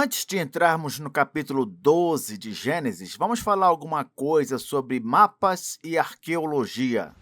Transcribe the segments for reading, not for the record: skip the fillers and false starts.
Antes de entrarmos no capítulo 12 de Gênesis, vamos falar alguma coisa sobre mapas e arqueologia.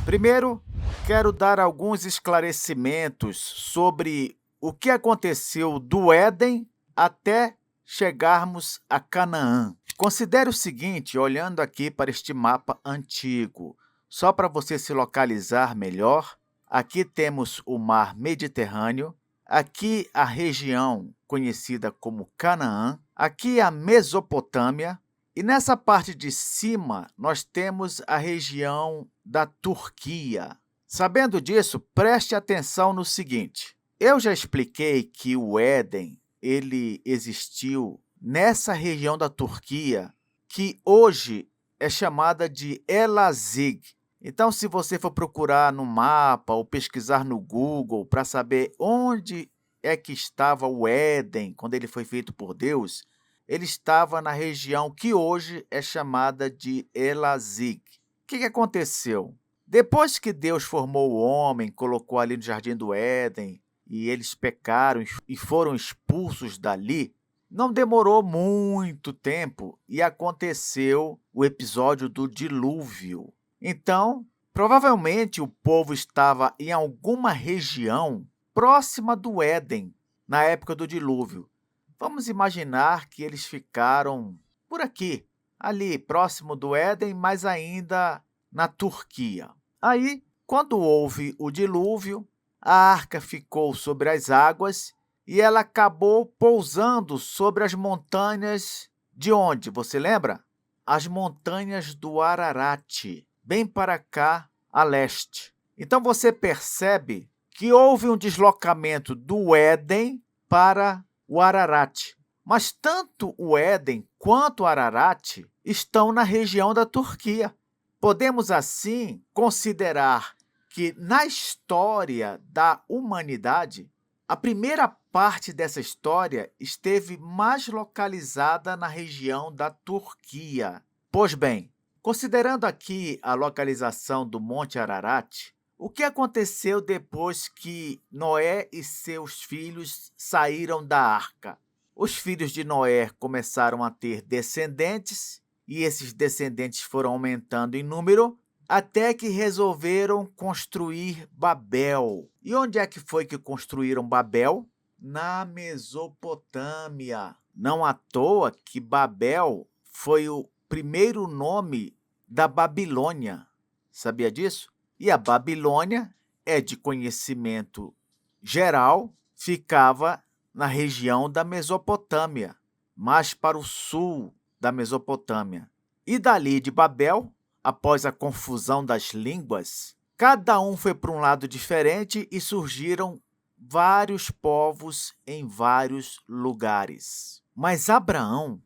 Primeiro, quero dar alguns esclarecimentos sobre o que aconteceu do Éden até chegarmos a Canaã. Considere o seguinte, olhando aqui para este mapa antigo, só para você se localizar melhor, aqui temos o mar Mediterrâneo, aqui a região conhecida como Canaã, aqui a Mesopotâmia, e nessa parte de cima nós temos a região da Turquia. Sabendo disso, preste atenção no seguinte. Eu já expliquei que o Éden ele existiu nessa região da Turquia, que hoje é chamada de Elazig. Então, se você for procurar no mapa ou pesquisar no Google para saber onde é que estava o Éden quando ele foi feito por Deus, ele estava na região que hoje é chamada de Elazig. O que aconteceu? Depois que Deus formou o homem, colocou ali no Jardim do Éden, e eles pecaram e foram expulsos dali, não demorou muito tempo e aconteceu o episódio do dilúvio. Então, provavelmente o povo estava em alguma região próxima do Éden, na época do dilúvio. Vamos imaginar que eles ficaram por aqui, ali, próximo do Éden, mas ainda na Turquia. Aí, quando houve o dilúvio, a arca ficou sobre as águas e ela acabou pousando sobre as montanhas de onde? Você lembra? As montanhas do Ararat, bem para cá, a leste. Então você percebe que houve um deslocamento do Éden para o Ararat. Mas tanto o Éden quanto o Ararat estão na região da Turquia. Podemos, assim, considerar que na história da humanidade, a primeira parte dessa história esteve mais localizada na região da Turquia. Pois bem, considerando aqui a localização do Monte Ararat, o que aconteceu depois que Noé e seus filhos saíram da arca? Os filhos de Noé começaram a ter descendentes, e esses descendentes foram aumentando em número, até que resolveram construir Babel. E onde é que foi que construíram Babel? Na Mesopotâmia. Não à toa que Babel foi o primeiro nome da Babilônia. Sabia disso? E a Babilônia é de conhecimento geral, ficava na região da Mesopotâmia, mais para o sul da Mesopotâmia. E dali de Babel, após a confusão das línguas, cada um foi para um lado diferente e surgiram vários povos em vários lugares. Mas Abraão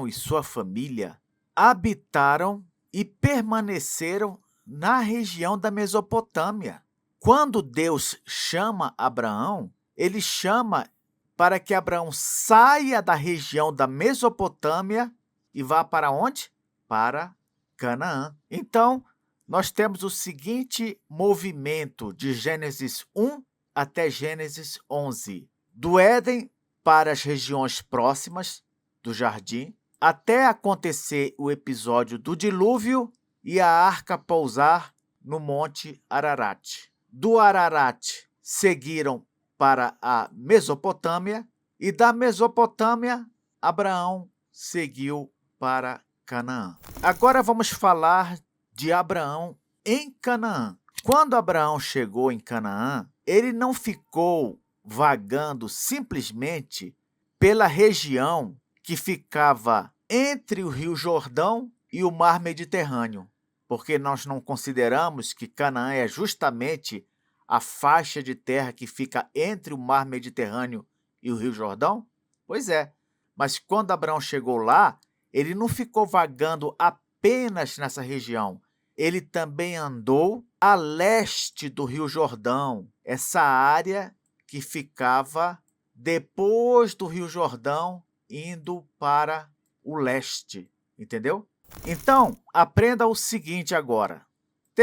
e sua família habitaram e permaneceram na região da Mesopotâmia. Quando Deus chama Abraão, ele chama para que Abraão saia da região da Mesopotâmia e vá para onde? Para Canaã. Então, nós temos o seguinte movimento de Gênesis 1 até Gênesis 11. Do Éden para as regiões próximas do jardim, até acontecer o episódio do dilúvio e a arca pousar no Monte Ararat. Do Ararat seguiram para a Mesopotâmia, e da Mesopotâmia, Abraão seguiu para Canaã. Agora vamos falar de Abraão em Canaã. Quando Abraão chegou em Canaã, ele não ficou vagando simplesmente pela região que ficava entre o Rio Jordão e o Mar Mediterrâneo, porque nós não consideramos que Canaã é justamente a faixa de terra que fica entre o Mar Mediterrâneo e o Rio Jordão? Pois é, mas quando Abraão chegou lá, ele não ficou vagando apenas nessa região. Ele também andou a leste do Rio Jordão, essa área que ficava depois do Rio Jordão, indo para o leste, entendeu? Então, aprenda o seguinte agora.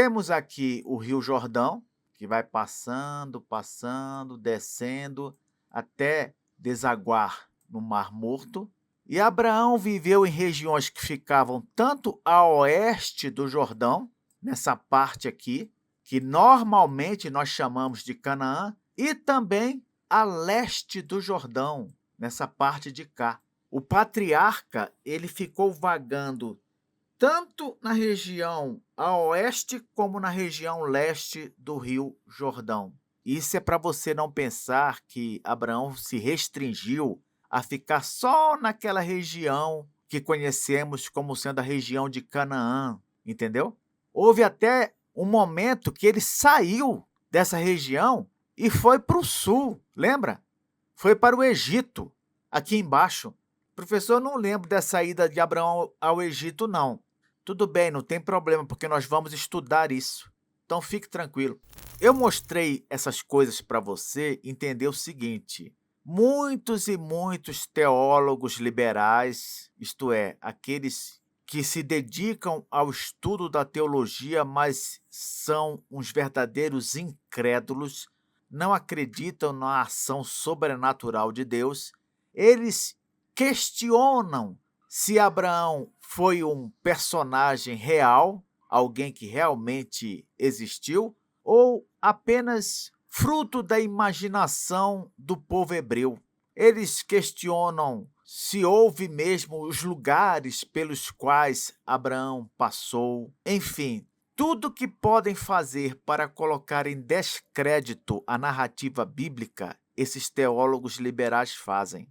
Temos aqui o Rio Jordão, que vai passando, descendo, até desaguar no Mar Morto. E Abraão viveu em regiões que ficavam tanto a oeste do Jordão, nessa parte aqui, que normalmente nós chamamos de Canaã, e também a leste do Jordão, nessa parte de cá. O patriarca, ele ficou vagando tanto na região a oeste como na região leste do Rio Jordão. Isso é para você não pensar que Abraão se restringiu a ficar só naquela região que conhecemos como sendo a região de Canaã, entendeu? Houve até um momento que ele saiu dessa região e foi para o sul, lembra? Foi para o Egito, aqui embaixo. Professor, eu não lembro dessa ida de Abraão ao Egito, não. Tudo bem, não tem problema, porque nós vamos estudar isso. Então fique tranquilo. Eu mostrei essas coisas para você entender o seguinte: muitos e muitos teólogos liberais, isto é, aqueles que se dedicam ao estudo da teologia, mas são uns verdadeiros incrédulos, não acreditam na ação sobrenatural de Deus, eles questionam se Abraão foi um personagem real, alguém que realmente existiu, ou apenas fruto da imaginação do povo hebreu. Eles questionam se houve mesmo os lugares pelos quais Abraão passou. Enfim, tudo que podem fazer para colocar em descrédito a narrativa bíblica, esses teólogos liberais fazem.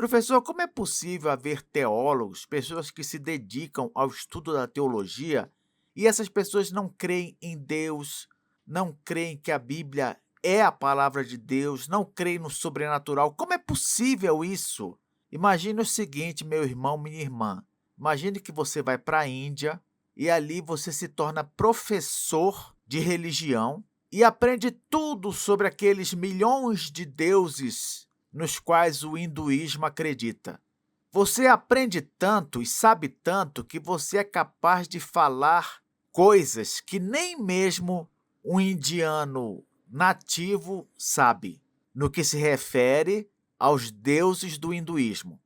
Professor, como é possível haver teólogos, pessoas que se dedicam ao estudo da teologia, e essas pessoas não creem em Deus, não creem que a Bíblia é a palavra de Deus, não creem no sobrenatural? Como é possível isso? Imagine o seguinte, meu irmão, minha irmã. Imagine que você vai para a Índia e ali você se torna professor de religião e aprende tudo sobre aqueles milhões de deuses nos quais o hinduísmo acredita. Você aprende tanto e sabe tanto que você é capaz de falar coisas que nem mesmo um indiano nativo sabe, no que se refere aos deuses do hinduísmo.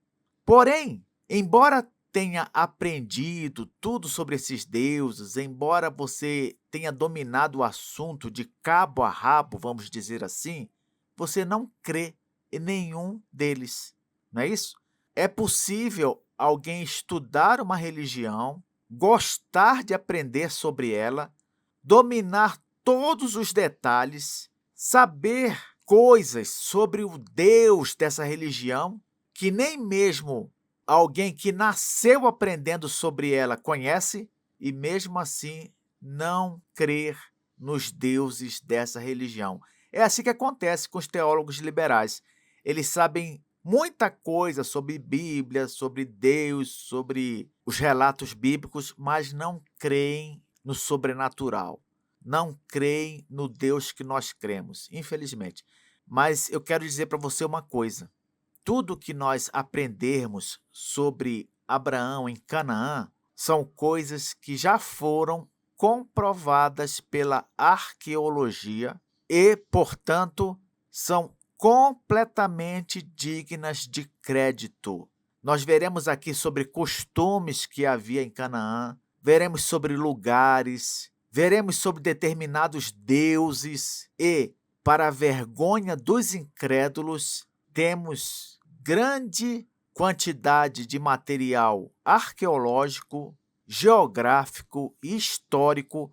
Porém, embora tenha aprendido tudo sobre esses deuses, embora você tenha dominado o assunto de cabo a rabo, vamos dizer assim, você não crê em nenhum deles, não é isso? É possível alguém estudar uma religião, gostar de aprender sobre ela, dominar todos os detalhes, saber coisas sobre o Deus dessa religião, que nem mesmo alguém que nasceu aprendendo sobre ela conhece, e mesmo assim não crer nos deuses dessa religião. É assim que acontece com os teólogos liberais. Eles sabem muita coisa sobre Bíblia, sobre Deus, sobre os relatos bíblicos, mas não creem no sobrenatural. Não creem no Deus que nós cremos, infelizmente. Mas eu quero dizer para você uma coisa. Tudo que nós aprendermos sobre Abraão em Canaã são coisas que já foram comprovadas pela arqueologia e, portanto, são completamente dignas de crédito. Nós veremos aqui sobre costumes que havia em Canaã, veremos sobre lugares, veremos sobre determinados deuses e, para a vergonha dos incrédulos, temos grande quantidade de material arqueológico, geográfico e histórico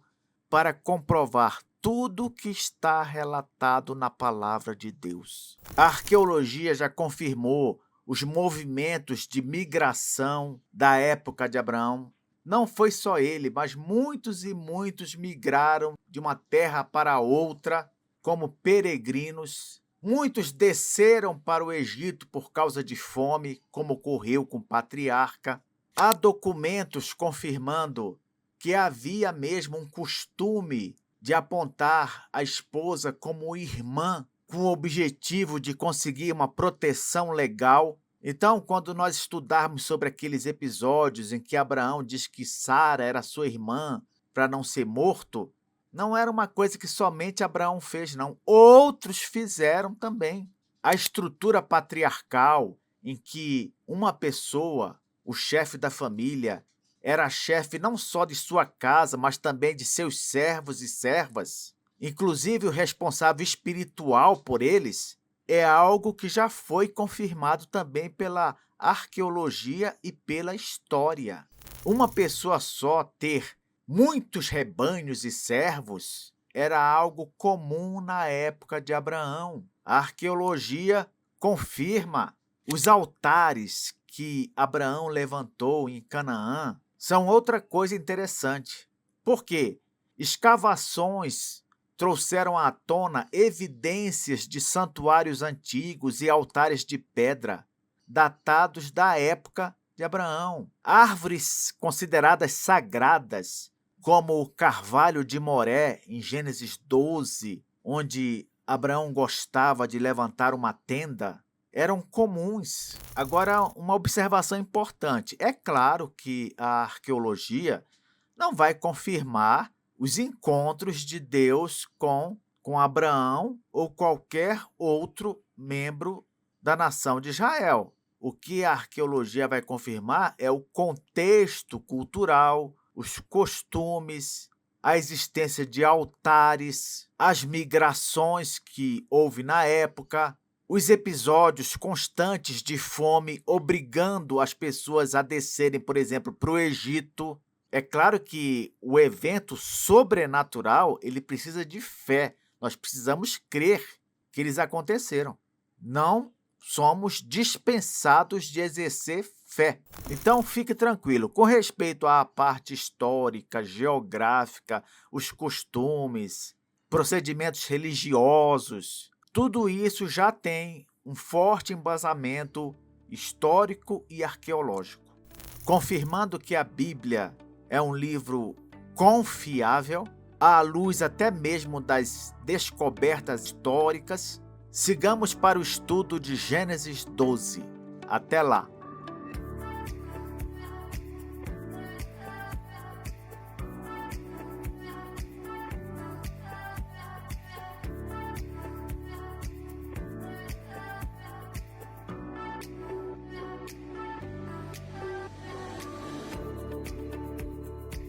para comprovar tudo que está relatado na palavra de Deus. A arqueologia já confirmou os movimentos de migração da época de Abraão. Não foi só ele, mas muitos e muitos migraram de uma terra para outra como peregrinos. Muitos desceram para o Egito por causa de fome, como ocorreu com o patriarca. Há documentos confirmando que havia mesmo um costume de apontar a esposa como irmã, com o objetivo de conseguir uma proteção legal. Então, quando nós estudarmos sobre aqueles episódios em que Abraão diz que Sara era sua irmã para não ser morto, Não era uma coisa que somente Abraão fez, não. Outros fizeram também. A estrutura patriarcal em que uma pessoa, o chefe da família, era chefe não só de sua casa, mas também de seus servos e servas, inclusive o responsável espiritual por eles, é algo que já foi confirmado também pela arqueologia e pela história. Uma pessoa só ter muitos rebanhos e servos era algo comum na época de Abraão. A arqueologia confirma os altares que Abraão levantou em Canaã. São outra coisa interessante. Por quê? Escavações trouxeram à tona evidências de santuários antigos e altares de pedra, datados da época de Abraão. Árvores consideradas sagradas, como o carvalho de Moré, em Gênesis 12, onde Abraão gostava de levantar uma tenda, eram comuns. Agora, uma observação importante. É claro que a arqueologia não vai confirmar os encontros de Deus com Abraão ou qualquer outro membro da nação de Israel. O que a arqueologia vai confirmar é o contexto cultural, os costumes, a existência de altares, as migrações que houve na época, os episódios constantes de fome obrigando as pessoas a descerem, por exemplo, para o Egito. É claro que o evento sobrenatural, ele precisa de fé. Nós precisamos crer que eles aconteceram. Não somos dispensados de exercer fé. Então, fique tranquilo. Com respeito à parte histórica, geográfica, os costumes, procedimentos religiosos, tudo isso já tem um forte embasamento histórico e arqueológico, confirmando que a Bíblia é um livro confiável, à luz até mesmo das descobertas históricas. Sigamos para o estudo de Gênesis 12. Até lá!